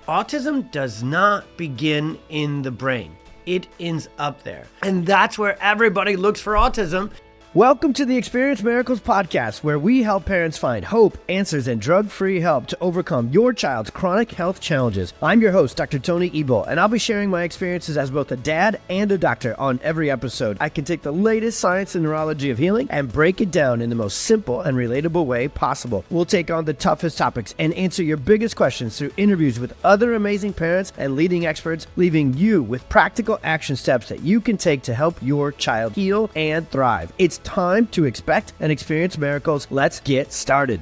autism does not begin in the brain. It ends up there. And that's where everybody looks for autism. Welcome to the Experience Miracles podcast, where we help parents find hope, answers, and drug-free help to overcome your child's chronic health challenges. I'm your host, Dr. Tony Ebel, and I'll be sharing my experiences as both a dad and a doctor on every episode. I can take the latest science and neurology of healing and break it down in the most simple and relatable way possible. We'll take on the toughest topics and answer your biggest questions through interviews with other amazing parents and leading experts, leaving you with practical action steps that you can take to help your child heal and thrive. It's time to expect and experience miracles. Let's get started.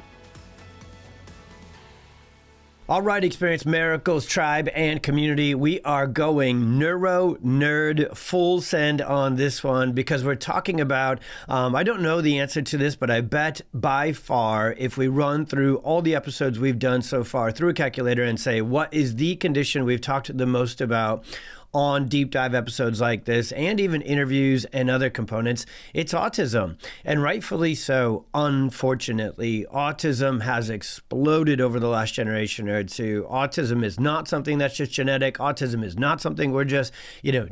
All right, Experience Miracles tribe and community, we are going neuro nerd full send on this one because we're talking about, I don't know the answer to this, but I bet by far if we run through all the episodes we've done so far through a calculator and say, what is the condition we've talked the most about on deep dive episodes like this, and even interviews and other components, it's autism. And rightfully so. Unfortunately, autism has exploded over the last generation or two. Autism is not something that's just genetic. Autism is not something we're just,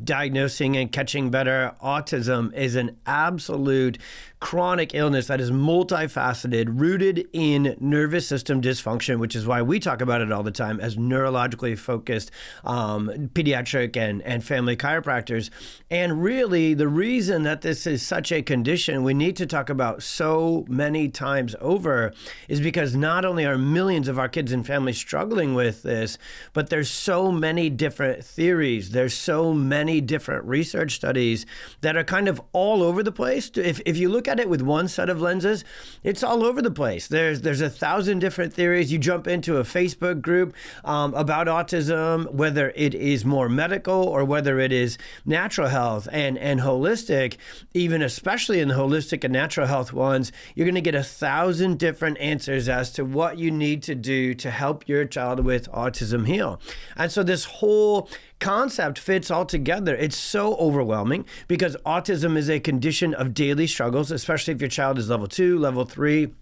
diagnosing and catching better. Autism is an absolute chronic illness that is multifaceted, rooted in nervous system dysfunction, which is why we talk about it all the time as neurologically focused pediatric and family chiropractors. And really, the reason that this is such a condition we need to talk about so many times over is because not only are millions of our kids and families struggling with this, but there's so many different theories. There's so many different research studies that are kind of all over the place. If you look at it with one set of lenses, it's all over the place. There's 1,000 different theories. You jump into a Facebook group about autism, whether it is more medical or whether it is natural health and holistic, even especially in the holistic and natural health ones, you're going to get 1,000 different answers as to what you need to do to help your child with autism heal. And so this whole concept fits all together. It's so overwhelming because autism is a condition of daily struggles, especially if your child is level 2, level 3.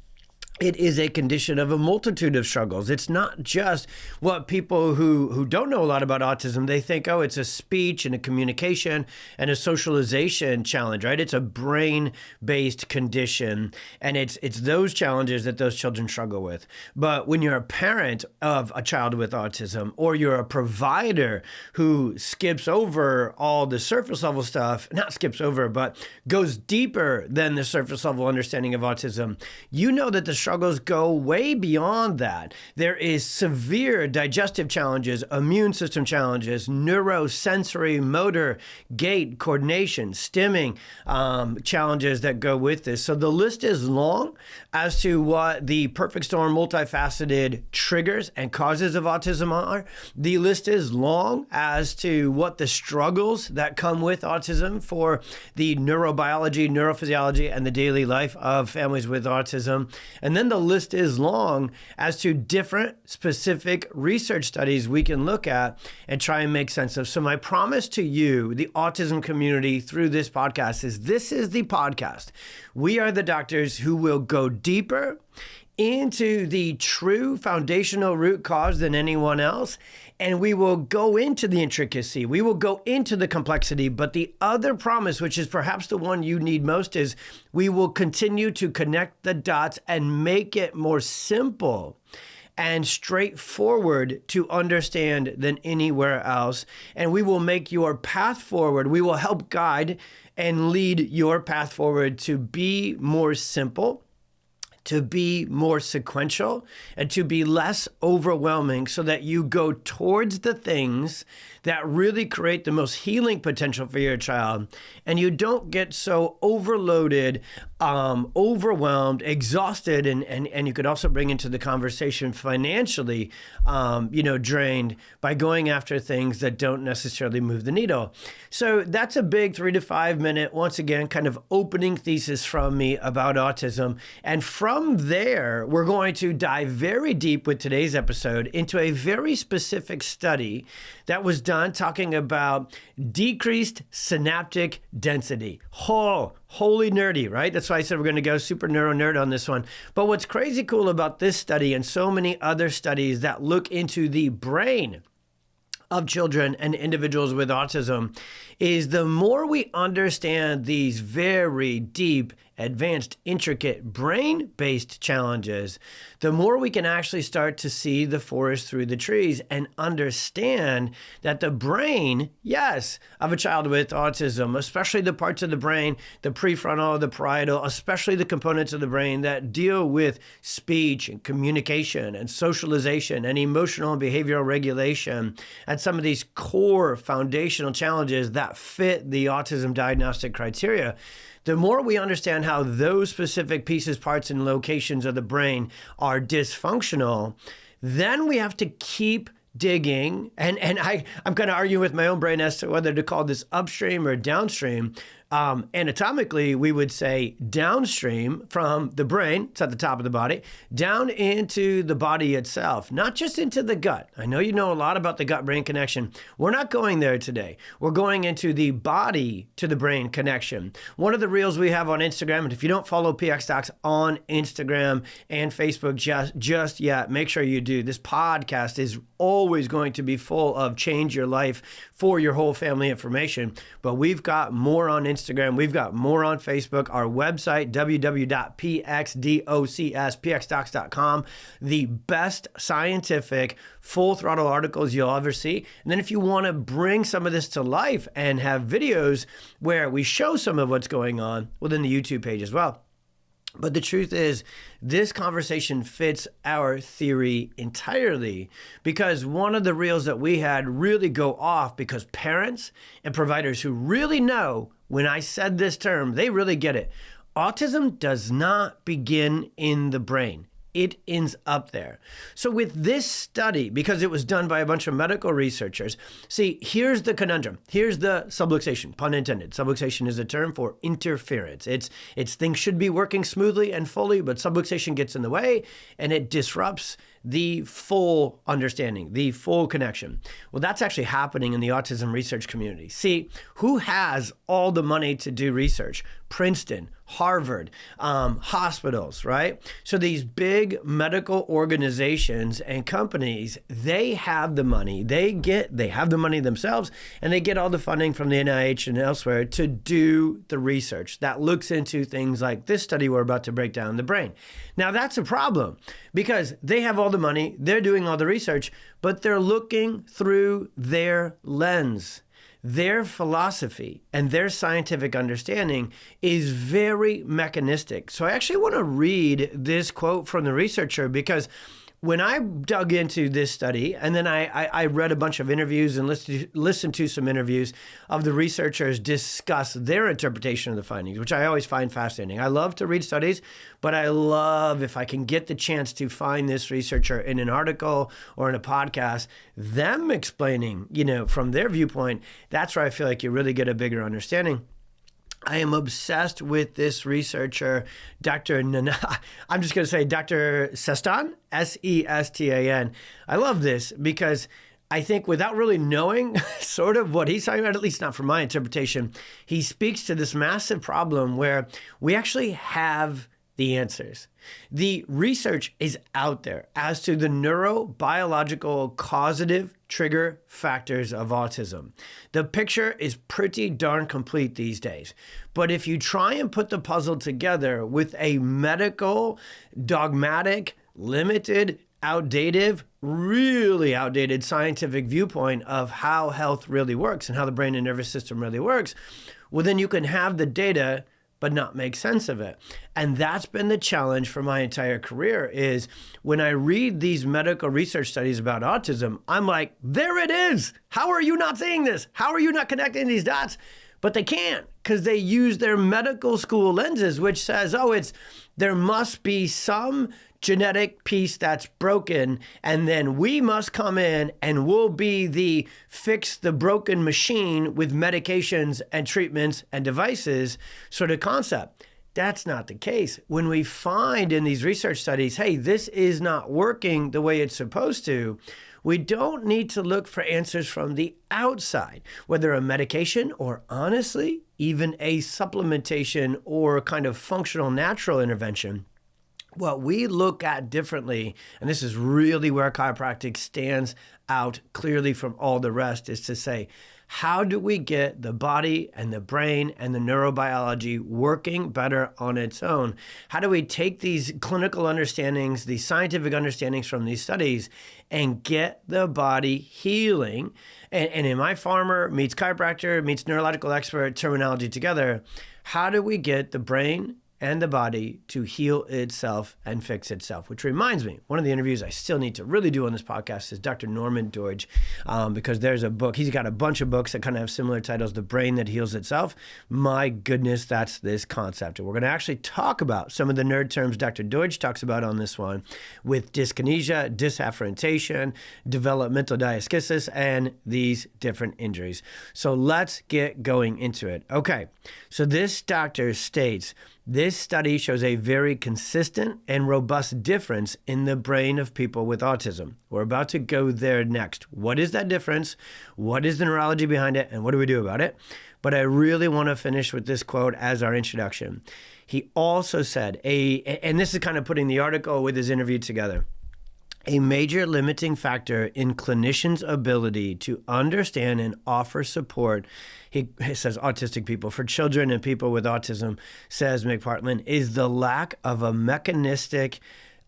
It is a condition of a multitude of struggles. It's not just what people who don't know a lot about autism, they think, oh, it's a speech and a communication and a socialization challenge, right? It's a brain-based condition, and it's those challenges that those children struggle with. But when you're a parent of a child with autism, or you're a provider who skips over all the surface level stuff, not skips over, but goes deeper than the surface level understanding of autism, you know that the struggles go way beyond that. There is severe digestive challenges, immune system challenges, neurosensory, motor, gait, coordination, stimming challenges that go with this. So the list is long as to what the perfect storm multifaceted triggers and causes of autism are. The list is long as to what the struggles that come with autism for the neurobiology, neurophysiology, and the daily life of families with autism. And then the list is long as to different specific research studies we can look at and try and make sense of. So my promise to you, the autism community, through this podcast is this is the podcast. We are the doctors who will go deeper into the true foundational root cause than anyone else. And we will go into the intricacy. We will go into the complexity. But the other promise, which is perhaps the one you need most, is we will continue to connect the dots and make it more simple and straightforward to understand than anywhere else. And we will make your path forward. We will help guide and lead your path forward to be more simple, to be more sequential, and to be less overwhelming so that you go towards the things that really create the most healing potential for your child. And you don't get so overloaded, overwhelmed, exhausted, and you could also bring into the conversation financially, drained by going after things that don't necessarily move the needle. So that's a big 3 to 5 minute, once again, kind of opening thesis from me about autism. And from there, we're going to dive very deep with today's episode into a very specific study that was done talking about decreased synaptic density. Holy nerdy, right? That's why I said we're going to go super neuro nerd on this one. But what's crazy cool about this study and so many other studies that look into the brain of children and individuals with autism is the more we understand these very deep, advanced, intricate brain-based challenges, the more we can actually start to see the forest through the trees and understand that the brain, yes, of a child with autism, especially the parts of the brain, the prefrontal, the parietal, especially the components of the brain that deal with speech and communication and socialization and emotional and behavioral regulation, and some of these core foundational challenges that fit the autism diagnostic criteria, the more we understand how those specific pieces, parts, and locations of the brain are dysfunctional, then we have to keep digging. And I'm kind of arguing with my own brain as to whether to call this upstream or downstream. Anatomically, we would say downstream from the brain, it's at the top of the body, down into the body itself, not just into the gut. I know you know a lot about the gut-brain connection. We're not going there today. We're going into the body to the brain connection. One of the reels we have on Instagram, and if you don't follow PX Docs on Instagram and Facebook just yet, make sure you do. This podcast is always going to be full of change your life for your whole family information, but we've got more on Instagram. We've got more on Facebook. Our website, www.pxdocs.com, the best scientific full throttle articles you'll ever see. And then if you want to bring some of this to life and have videos where we show some of what's going on within the YouTube page as well. But the truth is, this conversation fits our theory entirely, because one of the reels that we had really go off because parents and providers who really know when I said this term, they really get it. Autism does not begin in the brain. It ends up there. So with this study, because it was done by a bunch of medical researchers, see, here's the conundrum. Here's the subluxation, pun intended. Subluxation is a term for interference. It's things should be working smoothly and fully, but subluxation gets in the way and it disrupts the full understanding, the full connection. Well, that's actually happening in the autism research community. See, who has all the money to do research? Princeton, Harvard, hospitals, right? So these big medical organizations and companies, they have the money. They have the money themselves, and they get all the funding from the NIH and elsewhere to do the research that looks into things like this study we're about to break down the brain. Now, that's a problem because they have all the money, they're doing all the research, but they're looking through their lens. Their philosophy and their scientific understanding is very mechanistic. So I actually want to read this quote from the researcher, because when I dug into this study, and then I read a bunch of interviews and listened to some interviews of the researchers discuss their interpretation of the findings, which I always find fascinating. I love to read studies, but I love if I can get the chance to find this researcher in an article or in a podcast, them explaining, from their viewpoint. That's where I feel like you really get a bigger understanding. I am obsessed with this researcher, Dr. I'm just going to say Dr. Sestan, Sestan. I love this because I think without really knowing sort of what he's talking about, at least not from my interpretation, he speaks to this massive problem where we actually have the answers. The research is out there as to the neurobiological causative trigger factors of autism. The picture is pretty darn complete these days. But if you try and put the puzzle together with a medical, dogmatic, limited, really outdated scientific viewpoint of how health really works and how the brain and nervous system really works, well, then you can have the data but not make sense of it. And that's been the challenge for my entire career, is when I read these medical research studies about autism, I'm like, there it is. How are you not seeing this? How are you not connecting these dots? But they can't, because they use their medical school lenses, which says, there must be some genetic piece that's broken, and then we must come in and we'll be the fix the broken machine with medications and treatments and devices sort of concept. That's not the case. When we find in these research studies, hey, this is not working the way it's supposed to, we don't need to look for answers from the outside, whether a medication or honestly, even a supplementation or kind of functional natural intervention. what we look at differently, and this is really where chiropractic stands out clearly from all the rest, is to say, how do we get the body and the brain and the neurobiology working better on its own? How do we take these clinical understandings, these scientific understandings from these studies, and get the body healing? And in my farmer meets chiropractor meets neurological expert terminology together, how do we get the brain and the body to heal itself and fix itself? Which reminds me, one of the interviews I still need to really do on this podcast is Dr. Norman Doidge, because there's a book, he's got a bunch of books that kind of have similar titles, The Brain That Heals Itself. My goodness, that's this concept. And we're going to actually talk about some of the nerd terms Dr. Doidge talks about on this one with dyskinesia, disafferentation, developmental dyskinesia, and these different injuries. So let's get going into it. Okay, so this doctor states, this study shows a very consistent and robust difference in the brain of people with autism. We're about to go there next. What is that difference? What is the neurology behind it? And what do we do about it? But I really want to finish with this quote as our introduction. He also said, and this is kind of putting the article with his interview together, a major limiting factor in clinicians' ability to understand and offer support, he says autistic people, for children and people with autism, says McPartland, is the lack of a mechanistic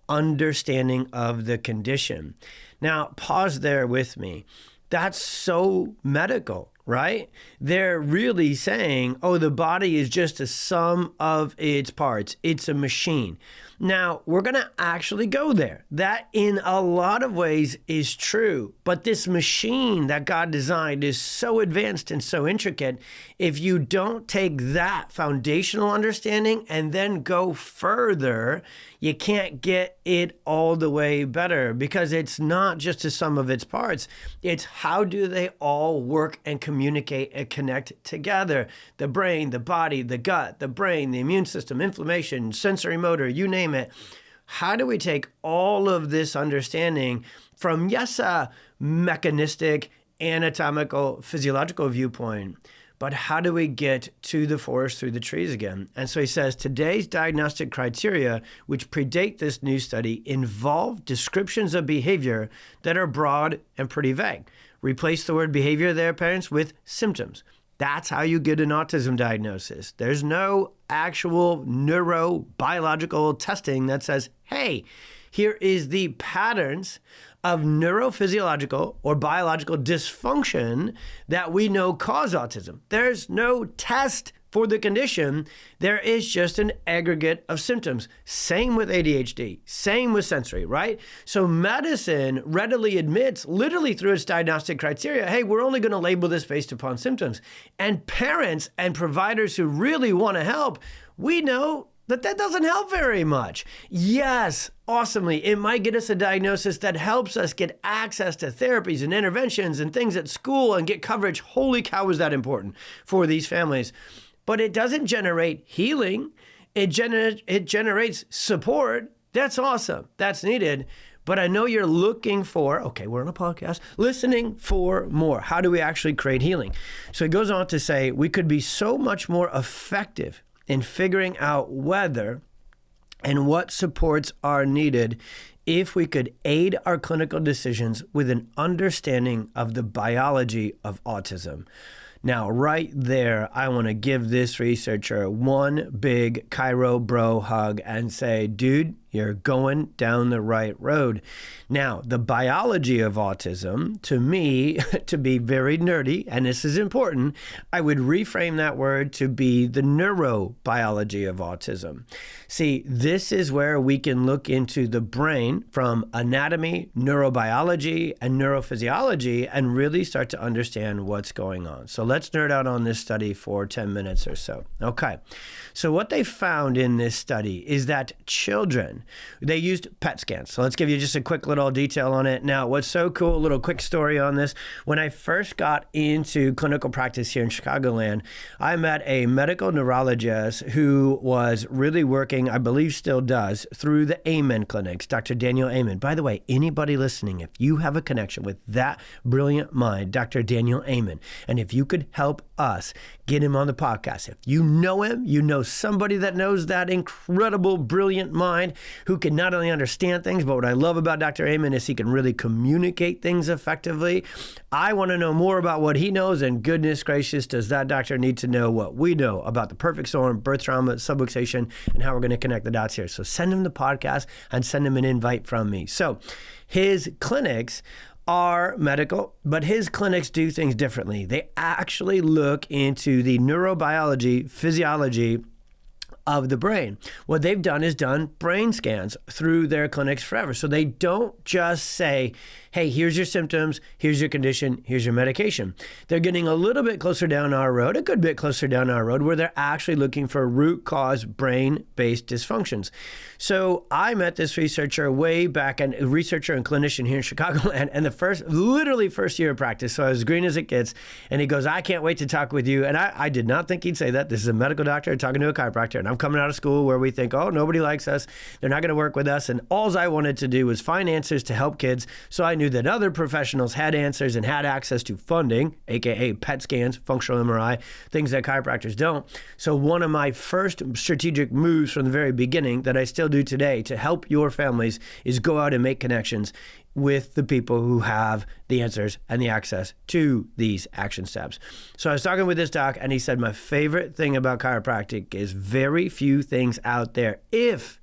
understanding of the condition. Now, pause there with me. That's so medical, right? They're really saying, oh, the body is just a sum of its parts. It's a machine. Now, we're going to actually go there. That in a lot of ways is true. But this machine that God designed is so advanced and so intricate. If you don't take that foundational understanding and then go further, you can't get it all the way better, because it's not just a sum of its parts. It's how do they all work and communicate and connect together? The brain, the body, the gut, the brain, the immune system, inflammation, sensory motor, you name it. How do we take all of this understanding from, yes, a mechanistic, anatomical, physiological viewpoint, but how do we get to the forest through the trees again? And so he says, today's diagnostic criteria, which predate this new study, involve descriptions of behavior that are broad and pretty vague. Replace the word behavior there, parents, with symptoms. That's how you get an autism diagnosis. There's no actual neurobiological testing that says, hey, here is the patterns of neurophysiological or biological dysfunction that we know cause autism. There's no test for the condition. There is just an aggregate of symptoms. Same with ADHD, same with sensory, right? So medicine readily admits, literally through its diagnostic criteria, hey, we're only going to label this based upon symptoms. And parents and providers who really want to help, we know that doesn't help very much. Yes, awesomely, it might get us a diagnosis that helps us get access to therapies and interventions and things at school and get coverage. Holy cow, is that important for these families. But it doesn't generate healing. It generates support. That's awesome. That's needed. But I know you're looking for, okay, we're on a podcast, listening for more. How do we actually create healing? So he goes on to say, we could be so much more effective in figuring out whether and what supports are needed if we could aid our clinical decisions with an understanding of the biology of autism. Now, right there, I want to give this researcher one big chiro bro hug and say, dude, you're going down the right road. Now, the biology of autism, to me, to be very nerdy, and this is important, I would reframe that word to be the neurobiology of autism. See, this is where we can look into the brain from anatomy, neurobiology, and neurophysiology and really start to understand what's going on. So let's nerd out on this study for 10 minutes or so. Okay, so what they found in this study is that children, they used PET scans. So let's give you just a quick little detail on it. Now, what's so cool, a little quick story on this. When I first got into clinical practice here in Chicagoland, I met a medical neurologist who was really working, I believe still does, through the Amen clinics, Dr. Daniel Amen. By the way, anybody listening, if you have a connection with that brilliant mind, Dr. Daniel Amen, and if you could help us get him on the podcast, if you know him, you know somebody that knows that incredible, brilliant mind, who can not only understand things, but what I love about Dr. Amen is he can really communicate things effectively. I want to know more about what he knows, and goodness gracious, does that doctor need to know what we know about the perfect storm, birth trauma, subluxation, and how we're going to connect the dots here. So send him the podcast and send him an invite from me. So his clinics are medical, but his clinics do things differently. They actually look into the neurobiology, physiology of the brain. What they've done is done brain scans through their clinics forever. So they don't just say, hey, here's your symptoms, here's your condition, here's your medication. They're getting a little bit closer down our road, a good bit closer down our road, where they're actually looking for root cause brain-based dysfunctions. So I met this researcher way back, and a researcher and clinician here in Chicago, and the literally first year of practice. So I was as green as it gets. And he goes, I can't wait to talk with you. And I did not think he'd say that. This is a medical doctor talking to a chiropractor. And I'm coming out of school where we think, oh, nobody likes us. They're not going to work with us. And all I wanted to do was find answers to help kids. So I knew that other professionals had answers and had access to funding, aka PET scans, functional MRI, things that chiropractors don't. So one of my first strategic moves from the very beginning that I still do today to help your families is go out and make connections with the people who have the answers and the access to these action steps. So I was talking with this doc, and he said, my favorite thing about chiropractic is very few things out there, if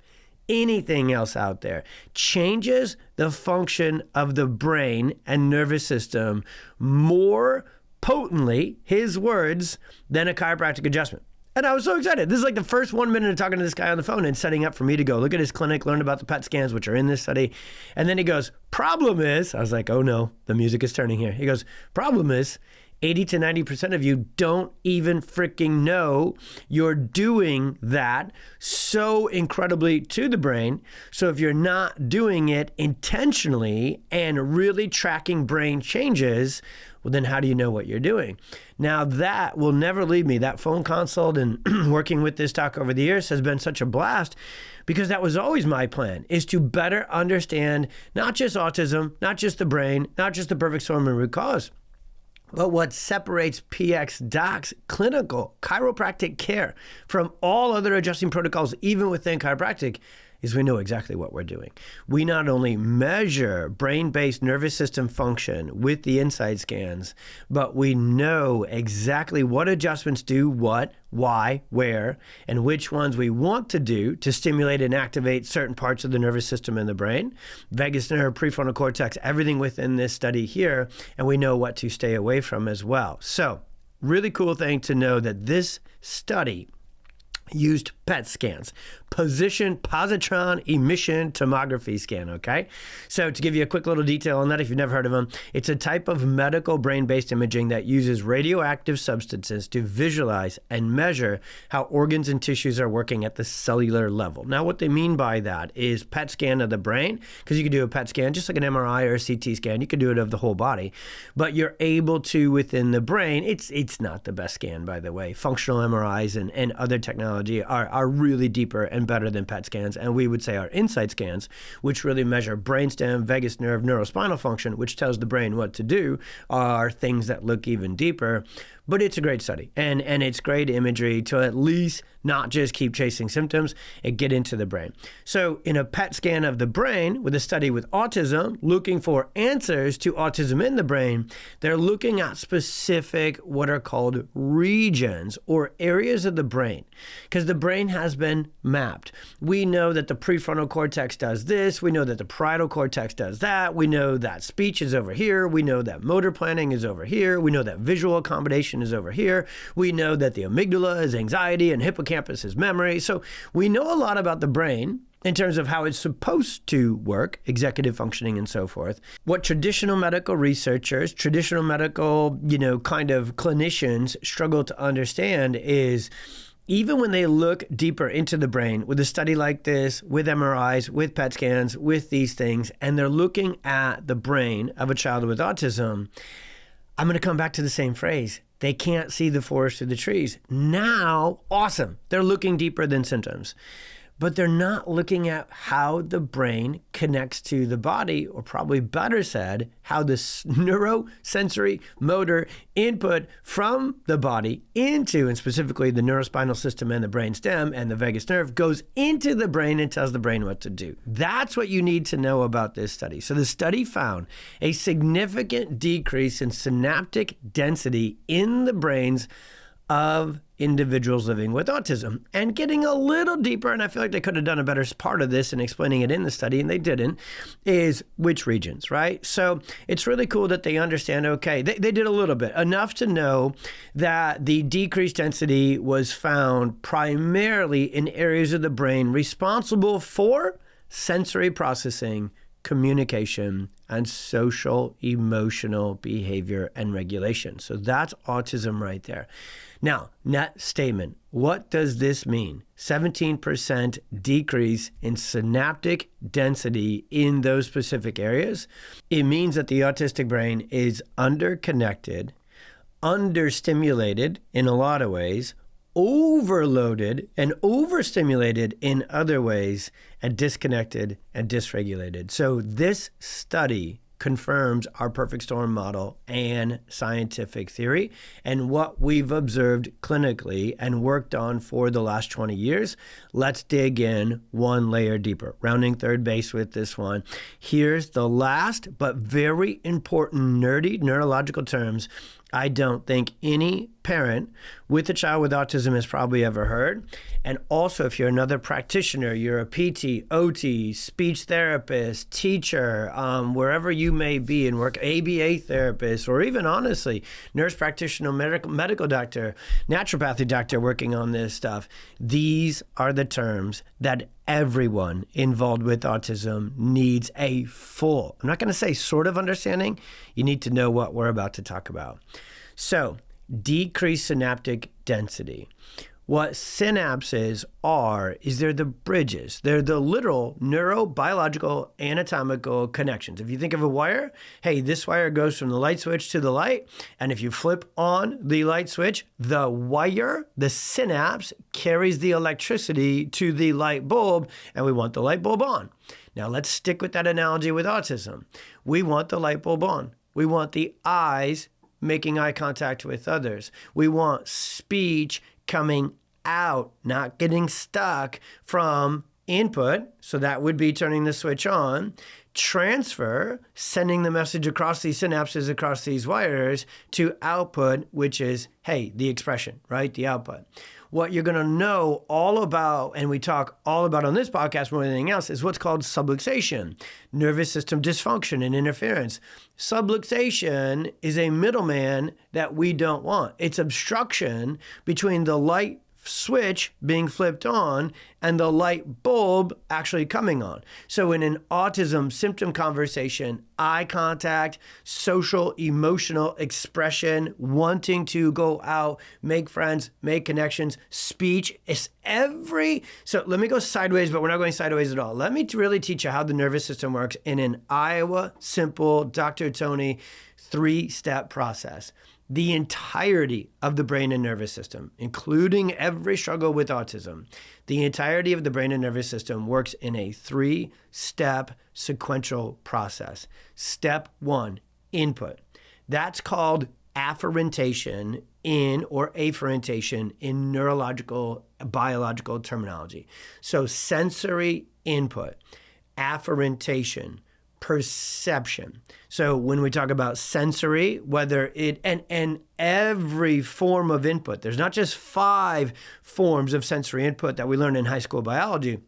anything else out there, changes the function of the brain and nervous system more potently, his words, than a chiropractic adjustment. And I was so excited. This is like the first 1 minute of talking to this guy on the phone and setting up for me to go look at his clinic, learn about the PET scans, which are in this study. And then he goes, problem is, I was like, oh no, the music is turning here. He goes, problem is, 80 to 90% of you don't even freaking know you're doing that so incredibly to the brain. So if you're not doing it intentionally and really tracking brain changes, well, then how do you know what you're doing? Now, that will never leave me. That phone consult and working with this doc over the years has been such a blast, because that was always my plan, is to better understand not just autism, not just the brain, not just the perfect storm and root cause, but what separates PX docs' clinical chiropractic care from all other adjusting protocols, even within chiropractic, is we know exactly what we're doing. We not only measure brain-based nervous system function with the inside scans, but we know exactly what adjustments do what, why, where, and which ones we want to do to stimulate and activate certain parts of the nervous system in the brain, vagus nerve, prefrontal cortex, everything within this study here, and we know what to stay away from as well. So, really cool thing to know that this study used PET scans, position positron emission tomography scan, okay? So to give you a quick little detail on that, if you've never heard of them, it's a type of medical brain-based imaging that uses radioactive substances to visualize and measure how organs and tissues are working at the cellular level. Now, what they mean by that is PET scan of the brain, because you can do a PET scan, just like an MRI or a CT scan, you can do it of the whole body, but you're able to, within the brain, it's not the best scan, by the way. Functional MRIs and other technology are really deeper and better than PET scans, and we would say our insight scans, which really measure brainstem, vagus nerve, neurospinal function, which tells the brain what to do, are things that look even deeper. But it's a great study, and it's great imagery to at least not just keep chasing symptoms and get into the brain. So in a PET scan of the brain with a study with autism, looking for answers to autism in the brain, they're looking at specific what are called regions or areas of the brain, because the brain has been mapped. We know that the prefrontal cortex does this. We know that the parietal cortex does that. We know that speech is over here. We know that motor planning is over here. We know that visual accommodation is over here. We know that the amygdala is anxiety and hippocampus is memory. So we know a lot about the brain in terms of how it's supposed to work, executive functioning and so forth. What traditional medical researchers, traditional medical, kind of clinicians struggle to understand is, even when they look deeper into the brain with a study like this, with MRIs, with PET scans, with these things, and they're looking at the brain of a child with autism, I'm going to come back to the same phrase. They can't see the forest through the trees. Now, awesome. They're looking deeper than symptoms. but they're not looking at how the brain connects to the body, or probably better said, how the neurosensory motor input from the body into, and specifically the neurospinal system and the brainstem and the vagus nerve, goes into the brain and tells the brain what to do. That's what you need to know about this study. So the study found a significant decrease in synaptic density in the brains of individuals living with autism. And getting a little deeper, and I feel like they could have done a better part of this in explaining it in the study, and they didn't, is which regions, right? So it's really cool that they understand, okay, they did a little bit, enough to know that the decreased density was found primarily in areas of the brain responsible for sensory processing, communication, and social emotional behavior and regulation. So that's autism right there. Now, net statement. What does this mean? 17% decrease in synaptic density in those specific areas. It means that the autistic brain is underconnected, understimulated in a lot of ways, overloaded and overstimulated in other ways, and disconnected and dysregulated. So this study confirms our perfect storm model and scientific theory and what we've observed clinically and worked on for the last 20 years. Let's dig in one layer deeper, rounding third base with this one. Here's the last but very important nerdy neurological terms I don't think any parent with a child with autism has probably ever heard. And also, if you're another practitioner, you're a PT, OT, speech therapist, teacher, wherever you may be and work, ABA therapist, or even honestly, nurse practitioner, medical doctor, naturopathy doctor working on this stuff. These are the terms that everyone involved with autism needs a full, I'm not going to say sort of understanding. You need to know what we're about to talk about. So, decreased synaptic density. What synapses are is they're the bridges. They're the literal neurobiological anatomical connections. If you think of a wire, hey, this wire goes from the light switch to the light, and if you flip on the light switch, the wire, the synapse, carries the electricity to the light bulb, and we want the light bulb on. Now let's stick with that analogy with autism. We want the light bulb on. We want the eyes making eye contact with others. We want speech coming out, not getting stuck from input, so that would be turning the switch on, transfer, sending the message across these synapses, across these wires, to output, which is, hey, the expression, right? The output. What you're going to know all about, and we talk all about on this podcast more than anything else, is what's called subluxation, nervous system dysfunction and interference. Subluxation is a middleman that we don't want. It's obstruction between the light switch being flipped on and the light bulb actually coming on. So in an autism symptom conversation, eye contact, social, emotional expression, wanting to go out, make friends, make connections, speech, so let me go sideways, but we're not going sideways at all. Let me really teach you how the nervous system works in an Iowa simple Dr. Tony 3-step process. The entirety of the brain and nervous system, including every struggle with autism, the entirety of the brain and nervous system works in a 3-step sequential process. Step 1, input. That's called afferentation or afferentation in neurological, biological terminology. So sensory input, afferentation, perception. So when we talk about sensory, whether it, and every form of input, there's not just 5 forms of sensory input that we learn in high school biology.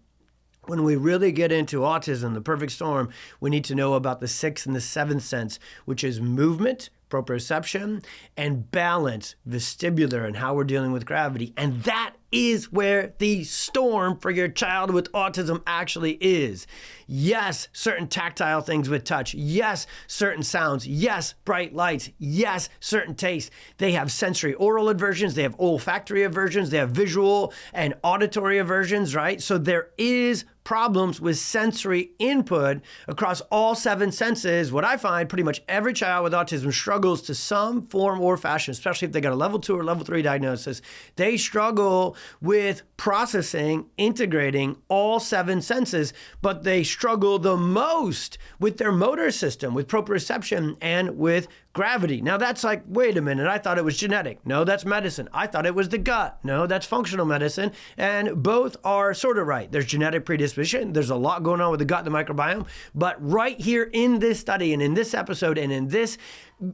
When we really get into autism, the perfect storm, we need to know about the 6th and the 7th sense, which is movement, proprioception, and balance, vestibular, and how we're dealing with gravity. And that is where the storm for your child with autism actually is. Yes, certain tactile things with touch. Yes, certain sounds. Yes, bright lights. Yes, certain tastes. They have sensory oral aversions. They have olfactory aversions. They have visual and auditory aversions, right? So there is problems with sensory input across all 7 senses. What I find, pretty much every child with autism struggles to some form or fashion, especially if they got a level 2 or level 3 diagnosis. They struggle with processing, integrating all 7 senses, but they struggle the most with their motor system, with proprioception and with gravity. Now that's like, wait a minute, I thought it was genetic. No, that's medicine. I thought it was the gut. No, that's functional medicine. And both are sort of right. There's genetic predisposition. There's a lot going on with the gut and the microbiome. But right here in this study and in this episode and in this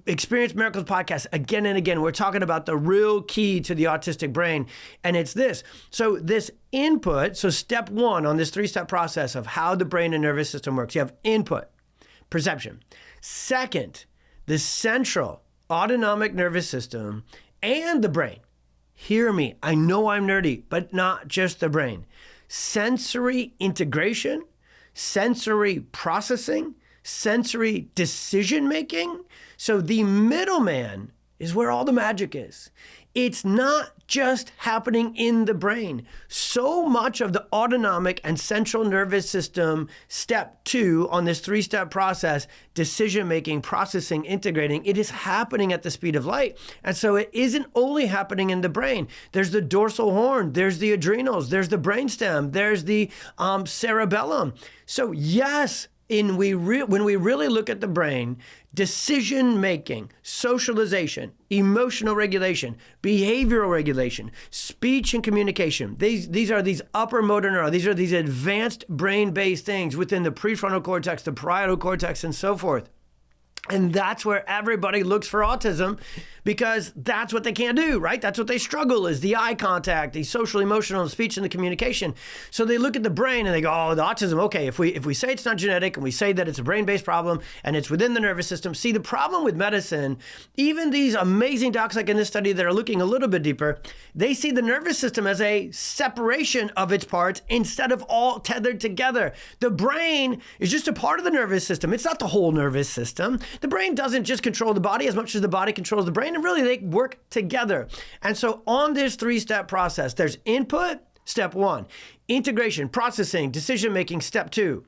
Experience Miracles podcast, again and again, we're talking about the real key to the autistic brain. And it's this. So this input, so step 1 on this 3-step process of how the brain and nervous system works, you have input, perception. Second, the central autonomic nervous system and the brain. Hear me, I know I'm nerdy, but not just the brain. Sensory integration, sensory processing, sensory decision-making. So the middleman is where all the magic is. It's not just happening in the brain. So much of the autonomic and central nervous system, step 2 on this 3-step process, decision-making, processing, integrating, it is happening at the speed of light. And so it isn't only happening in the brain. There's the dorsal horn, there's the adrenals, there's the brainstem, there's the cerebellum. So yes, when we really look at the brain, decision-making, socialization, emotional regulation, behavioral regulation, speech and communication, these are these upper motor neurons. These are these advanced brain-based things within the prefrontal cortex, the parietal cortex, and so forth. And that's where everybody looks for autism, because that's what they can't do, right? That's what they struggle is the eye contact, the social, emotional, the speech, and the communication. So they look at the brain and they go, oh, the autism, okay, if we say it's not genetic and we say that it's a brain-based problem and it's within the nervous system. See, the problem with medicine, even these amazing docs like in this study that are looking a little bit deeper, they see the nervous system as a separation of its parts instead of all tethered together. The brain is just a part of the nervous system. It's not the whole nervous system. The brain doesn't just control the body as much as the body controls the brain, and really they work together. And so on this 3-step process, there's input, step 1, integration, processing, decision-making, step 2.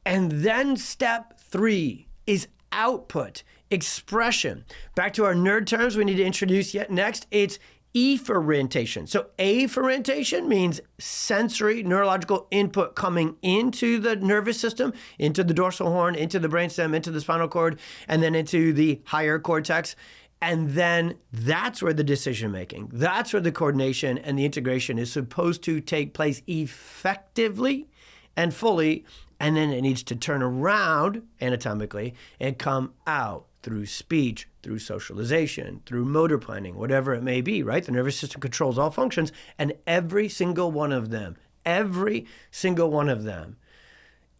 And then step 3 is output, expression. Back to our nerd terms we need to introduce yet next, it's efferentation. So afferentation means sensory neurological input coming into the nervous system, into the dorsal horn, into the brainstem, into the spinal cord, and then into the higher cortex. And then that's where the decision making, that's where the coordination and the integration is supposed to take place effectively and fully. And then it needs to turn around anatomically and come out through speech, through socialization, through motor planning, whatever it may be, right? The nervous system controls all functions, and every single one of them,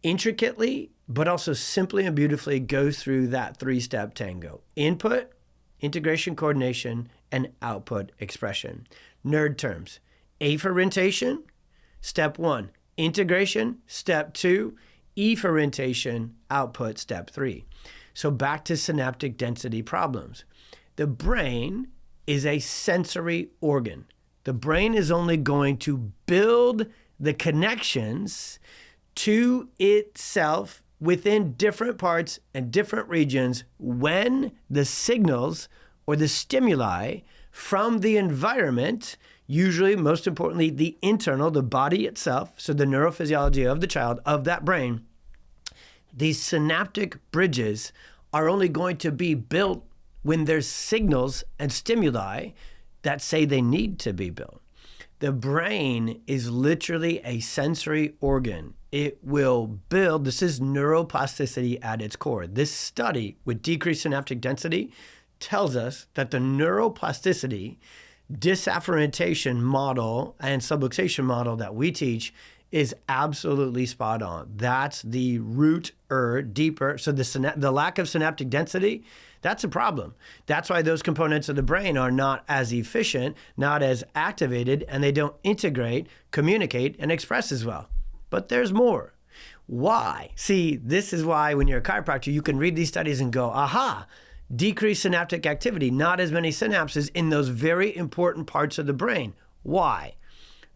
intricately, but also simply and beautifully goes through that 3-step tango. Input, integration, coordination, and output, expression. Nerd terms. Afferentation, step 1. Integration, step 2. Efferentation, output, step 3. So back to synaptic density problems. The brain is a sensory organ. The brain is only going to build the connections to itself within different parts and different regions when the signals or the stimuli from the environment, usually most importantly the internal, the body itself, so the neurophysiology of the child, of that brain, these synaptic bridges are only going to be built when there's signals and stimuli that say they need to be built. The brain is literally a sensory organ. It will build, this is neuroplasticity at its core. This study with decreased synaptic density tells us that the neuroplasticity, Dysafferentation model and subluxation model that we teach is absolutely spot on. That's the root deeper. So the lack of synaptic density, that's a problem. That's why those components of the brain are not as efficient, not as activated, and they don't integrate, communicate, and express as well. But there's more. Why? See, this is why when you're a chiropractor, you can read these studies and go, aha, decreased synaptic activity, not as many synapses in those very important parts of the brain. Why?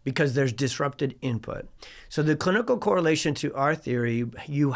because there's disrupted input. So the clinical correlation to our theory, you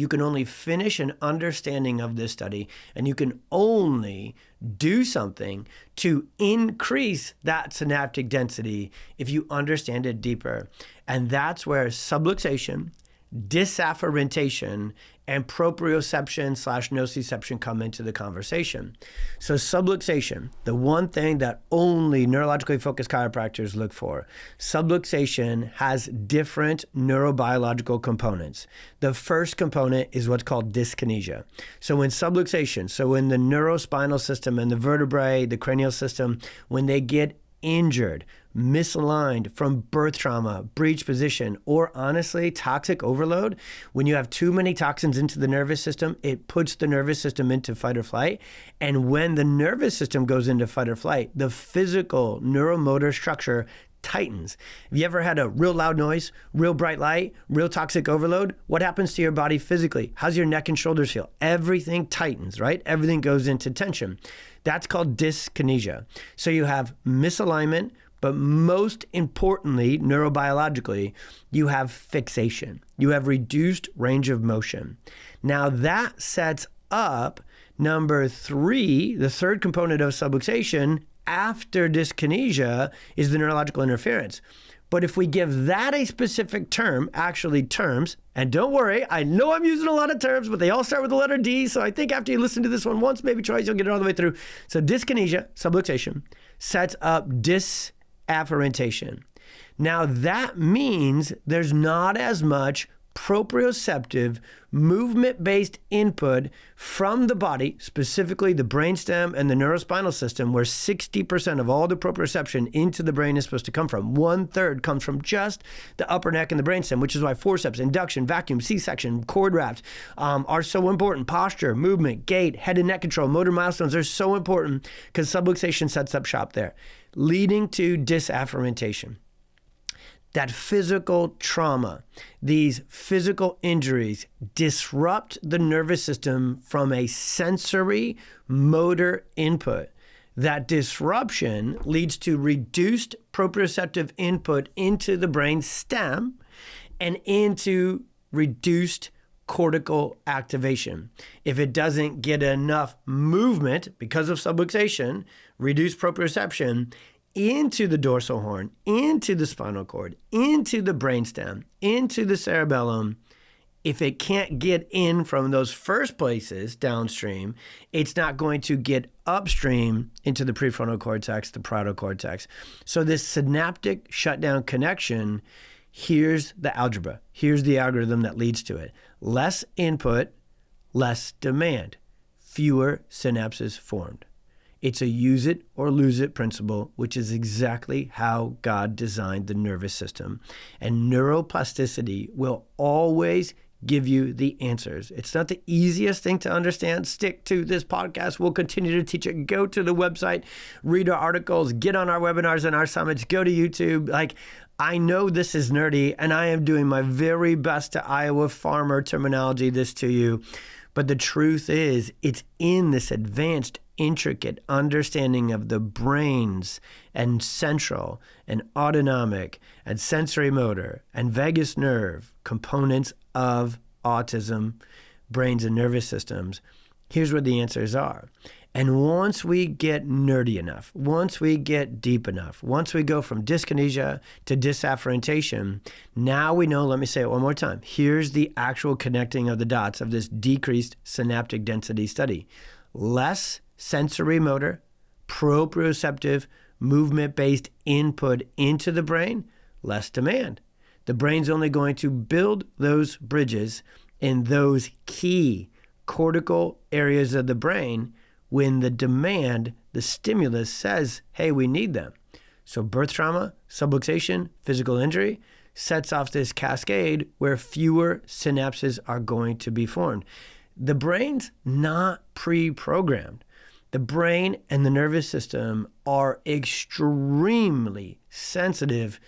can only finish an understanding of this study, and you can only do something to increase that synaptic density if you understand it deeper. And that's where subluxation, dysafferentation, and proprioception / nociception come into the conversation. So subluxation, the one thing that only neurologically focused chiropractors look for. Subluxation has different neurobiological components. The first component is what's called dyskinesia. So when subluxation, so in the neurospinal system and the vertebrae, the cranial system, when they get injured, misaligned from birth trauma, breech position, or honestly, toxic overload, when you have too many toxins into the nervous system, it puts the nervous system into fight or flight. And when the nervous system goes into fight or flight, the physical neuromotor structure tightens. Have you ever had a real loud noise, real bright light, real toxic overload? What happens to your body physically? How's your neck and shoulders feel? Everything tightens, right? Everything goes into tension. That's called dyskinesia. So you have misalignment, but most importantly, neurobiologically, you have fixation. You have reduced range of motion. Now that sets up number 3, the third component of subluxation after dyskinesia is the neurological interference. But if we give that a specific term, actually terms, and don't worry, I know I'm using a lot of terms, but they all start with the letter D, so I think after you listen to this one once, maybe twice, you'll get it all the way through. So dyskinesia, subluxation, sets up Afferentation. Now that means there's not as much proprioceptive movement-based input from the body, specifically the brainstem and the neurospinal system, where 60% of all the proprioception into the brain is supposed to come from. 1/3 comes from just the upper neck and the brainstem, which is why forceps, induction, vacuum, C-section, cord wraps are so important. Posture, movement, gait, head and neck control, motor milestones are so important because subluxation sets up shop there, leading to dysafferentation. That physical trauma, these physical injuries disrupt the nervous system from a sensory motor input. That disruption leads to reduced proprioceptive input into the brain stem and into reduced cortical activation. If it doesn't get enough movement because of subluxation, reduced proprioception, into the dorsal horn, into the spinal cord, into the brainstem, into the cerebellum. If it can't get in from those first places downstream, it's not going to get upstream into the prefrontal cortex, the parietal cortex. So this synaptic shutdown connection, here's the algebra. Here's the algorithm that leads to it. Less input, less demand, fewer synapses formed. It's a use it or lose it principle, which is exactly how God designed the nervous system. And neuroplasticity will always give you the answers. It's not the easiest thing to understand. Stick to this podcast. We'll continue to teach it. Go to the website, read our articles, get on our webinars and our summits, go to YouTube. I know this is nerdy, and I am doing my very best to Iowa farmer terminology this to you. But the truth is, it's in this advanced, intricate understanding of the brains and central and autonomic and sensory motor and vagus nerve components of autism, brains and nervous systems. Here's where the answers are. And once we get nerdy enough, once we get deep enough, once we go from dyskinesia to dysafferentation, now we know, let me say it one more time. Here's the actual connecting of the dots of this decreased synaptic density study. Less sensory motor, proprioceptive, movement-based input into the brain, less demand. The brain's only going to build those bridges in those key cortical areas of the brain when the demand, the stimulus says, hey, we need them. So birth trauma, subluxation, physical injury sets off this cascade where fewer synapses are going to be formed. The brain's not pre-programmed. The brain and the nervous system are extremely sensitive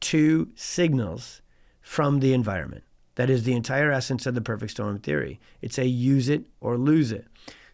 to signals from the environment. That is the entire essence of the perfect storm theory. It's a use it or lose it.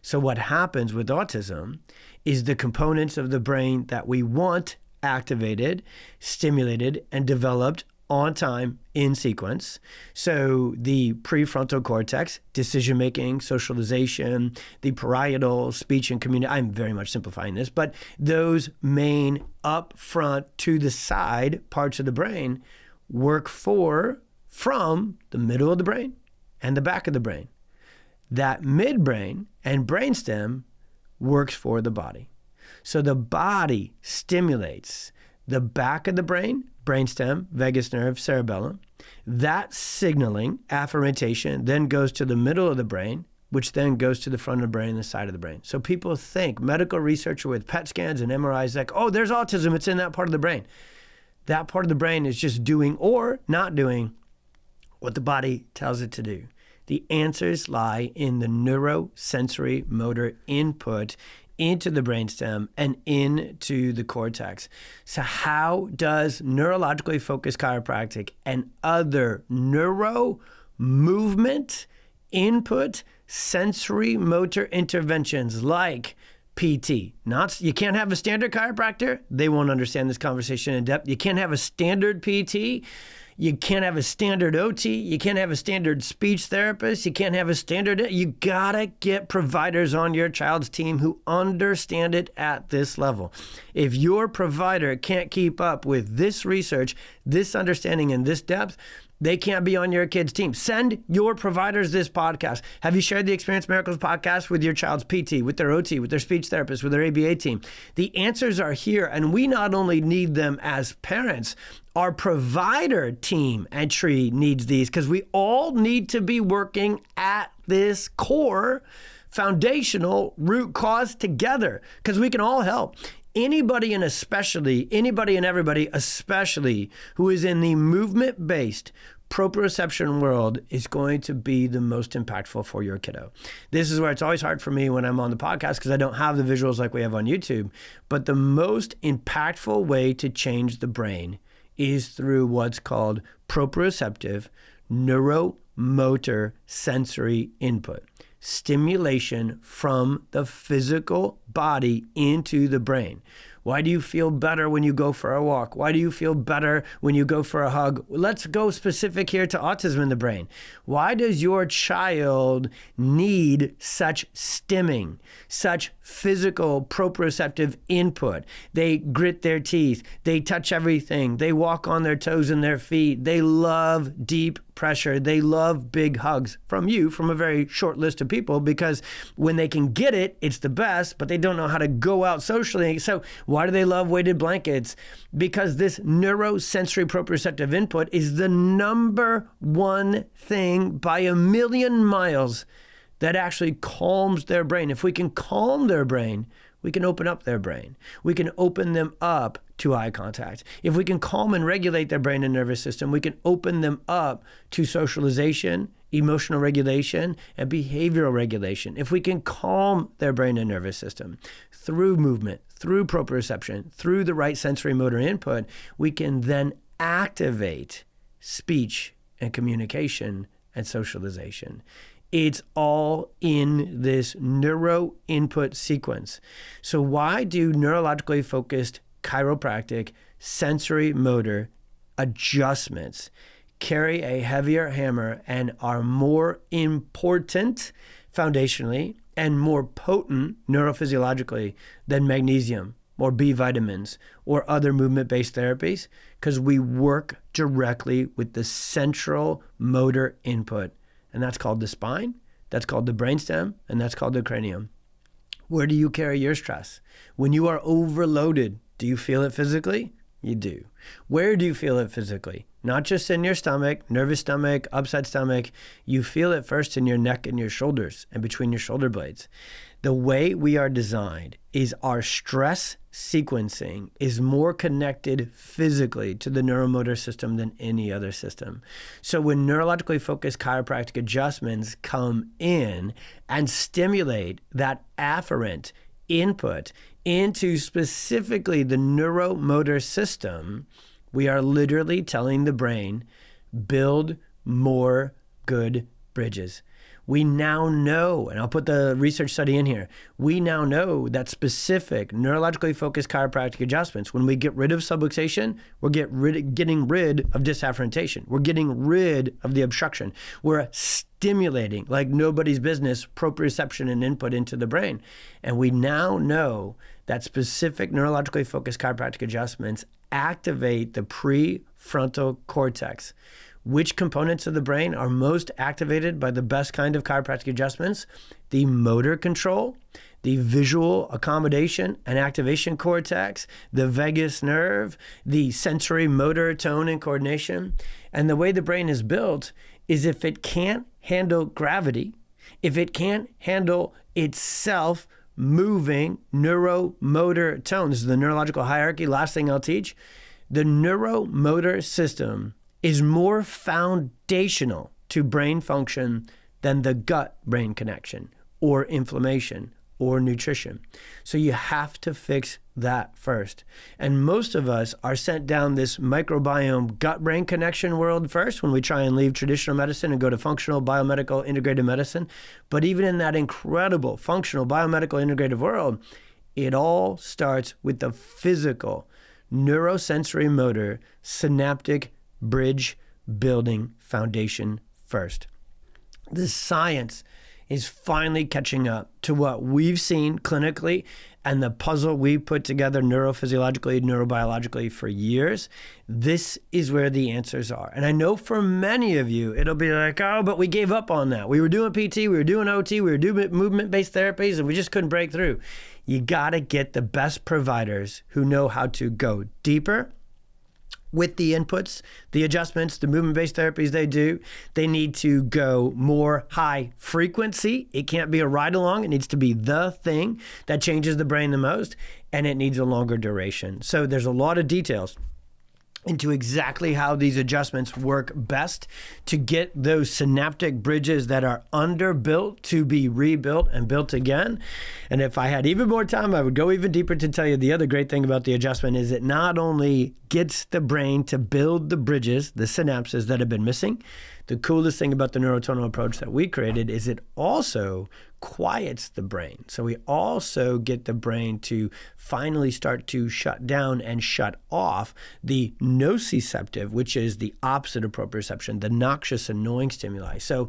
So what happens with autism is the components of the brain that we want activated, stimulated, and developed on time in sequence. So the prefrontal cortex, decision-making, socialization, the parietal, speech and community, I'm very much simplifying this, but those main up front to the side parts of the brain work from the middle of the brain and the back of the brain. That midbrain and brainstem works for the body. So the body stimulates the back of the brain, brainstem, vagus nerve, cerebellum. That signaling, afferentation, then goes to the middle of the brain, which then goes to the front of the brain and the side of the brain. So people think, medical research with PET scans and MRIs, like, oh, there's autism, it's in that part of the brain. That part of the brain is just doing or not doing what the body tells it to do. The answers lie in the neurosensory motor input into the brainstem and into the cortex. So how does neurologically focused chiropractic and other neuro movement input sensory motor interventions like PT. You can't have a standard chiropractor. They won't understand this conversation in depth. You can't have a standard PT. You can't have a standard OT. You can't have a standard speech therapist. You can't have a standard. You gotta get providers on your child's team who understand it at this level. If your provider can't keep up with this research, this understanding, and this depth, they can't be on your kid's team. Send your providers this podcast. Have you shared the Experience Miracles podcast with your child's PT, with their OT, with their speech therapist, with their ABA team? The answers are here, and we not only need them as parents, our provider team and tree needs these, because we all need to be working at this core foundational root cause together, because we can all help. Anybody and everybody, especially who is in the movement-based proprioception world, is going to be the most impactful for your kiddo. This is where it's always hard for me when I'm on the podcast because I don't have the visuals like we have on YouTube. But the most impactful way to change the brain is through what's called proprioceptive neuromotor sensory input. Stimulation from the physical body into the brain. Why do you feel better when you go for a walk? Why do you feel better when you go for a hug? Let's go specific here to autism in the brain. Why does your child need such stimming, such physical proprioceptive input? They grit their teeth. They touch everything. They walk on their toes and their feet. They love deep pressure. They love big hugs from you, from a very short list of people, because when they can get it, it's the best, but they don't know how to go out socially. So why do they love weighted blankets? Because this neurosensory proprioceptive input is the number one thing by a million miles that actually calms their brain. If we can calm their brain, we can open up their brain. We can open them up to eye contact. If we can calm and regulate their brain and nervous system, we can open them up to socialization, emotional regulation, and behavioral regulation. If we can calm their brain and nervous system through movement, through proprioception, through the right sensory motor input, we can then activate speech and communication and socialization. It's all in this neuro input sequence. So why do neurologically focused chiropractic sensory motor adjustments carry a heavier hammer and are more important foundationally and more potent neurophysiologically than magnesium or B vitamins or other movement-based therapies? Because we work directly with the central motor input. And that's called the spine, that's called the brainstem, and that's called the cranium. Where do you carry your stress? When you are overloaded, do you feel it physically? You do. Where do you feel it physically? Not just in your stomach, nervous stomach, upset stomach. You feel it first in your neck and your shoulders and between your shoulder blades. The way we are designed is our stress sequencing is more connected physically to the neuromotor system than any other system. So when neurologically focused chiropractic adjustments come in and stimulate that afferent input into specifically the neuromotor system, we are literally telling the brain, build more good bridges. We now know, and I'll put the research study in here, we now know that specific neurologically focused chiropractic adjustments, when we get rid of subluxation, we're getting rid of dysafferentation. We're getting rid of the obstruction. We're stimulating, like nobody's business, proprioception and input into the brain. And we now know that specific neurologically focused chiropractic adjustments activate the prefrontal cortex. Which components of the brain are most activated by the best kind of chiropractic adjustments? The motor control, the visual accommodation and activation cortex, the vagus nerve, the sensory motor tone and coordination. And the way the brain is built is if it can't handle gravity, if it can't handle itself moving neuromotor tone, this is the neurological hierarchy, last thing I'll teach, the neuromotor system is more foundational to brain function than the gut-brain connection or inflammation or nutrition. So you have to fix that first. And most of us are sent down this microbiome gut-brain connection world first when we try and leave traditional medicine and go to functional biomedical integrative medicine. But even in that incredible functional biomedical integrative world, it all starts with the physical neurosensory motor synaptic bridge building foundation first. The science is finally catching up to what we've seen clinically and the puzzle we put together neurophysiologically, neurobiologically for years. This is where the answers are. And I know for many of you, it'll be like, oh, but we gave up on that. We were doing PT, we were doing OT, we were doing movement-based therapies, and we just couldn't break through. You gotta get the best providers who know how to go deeper with the inputs, the adjustments, the movement-based therapies they do. They need to go more high frequency. It can't be a ride-along. It needs to be the thing that changes the brain the most, and it needs a longer duration. So there's a lot of details into exactly how these adjustments work best to get those synaptic bridges that are underbuilt to be rebuilt and built again. And if I had even more time, I would go even deeper to tell you the other great thing about the adjustment is it not only gets the brain to build the bridges, the synapses that have been missing. The coolest thing about the neurotonal approach that we created is it also quiets the brain. So we also get the brain to finally start to shut down and shut off the nociceptive, which is the opposite of proprioception, the noxious, annoying stimuli. So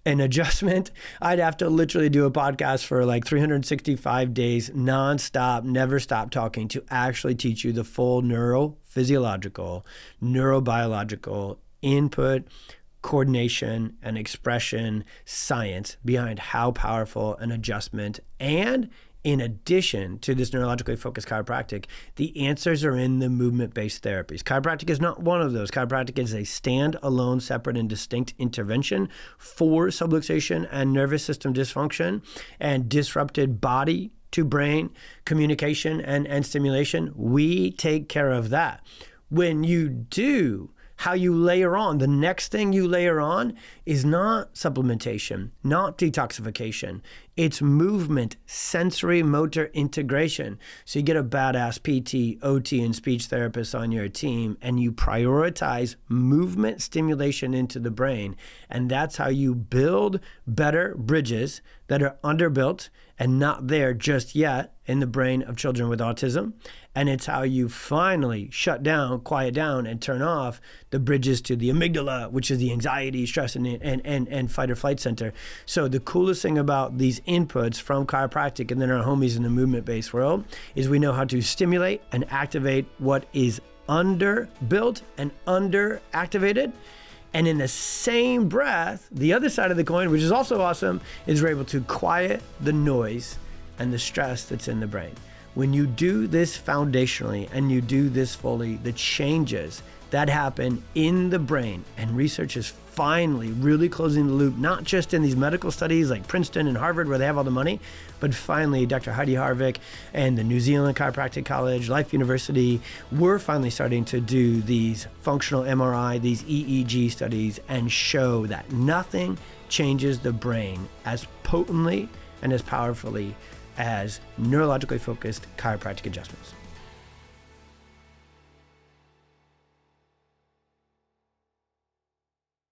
an adjustment, I'd have to literally do a podcast for like 365 days, nonstop, never stop talking to actually teach you the full neurophysiological, neurobiological input, coordination and expression science behind how powerful an adjustment, and in addition to this neurologically focused chiropractic, the answers are in the movement-based therapies. Chiropractic is not one of those. Chiropractic is a stand-alone, separate and distinct intervention for subluxation and nervous system dysfunction and disrupted body to brain communication and stimulation. We take care of that. When you do, how you layer on, the next thing you layer on is not supplementation, not detoxification. It's movement, sensory motor integration. So you get a badass PT, OT, and speech therapist on your team, and you prioritize movement stimulation into the brain. And that's how you build better bridges that are underbuilt and not there just yet in the brain of children with autism. And it's how you finally shut down, quiet down, and turn off the bridges to the amygdala, which is the anxiety, stress, and fight or flight center. So the coolest thing about these inputs from chiropractic and then our homies in the movement-based world is we know how to stimulate and activate what is underbuilt and underactivated. And in the same breath, the other side of the coin, which is also awesome, is we're able to quiet the noise and the stress that's in the brain. When you do this foundationally and you do this fully, the changes that happen in the brain, and research is finally really closing the loop, not just in these medical studies like Princeton and Harvard where they have all the money, but finally Dr. Heidi Harvick and the New Zealand Chiropractic College, Life University, we're finally starting to do these functional MRI, these EEG studies, and show that nothing changes the brain as potently and as powerfully as neurologically focused chiropractic adjustments.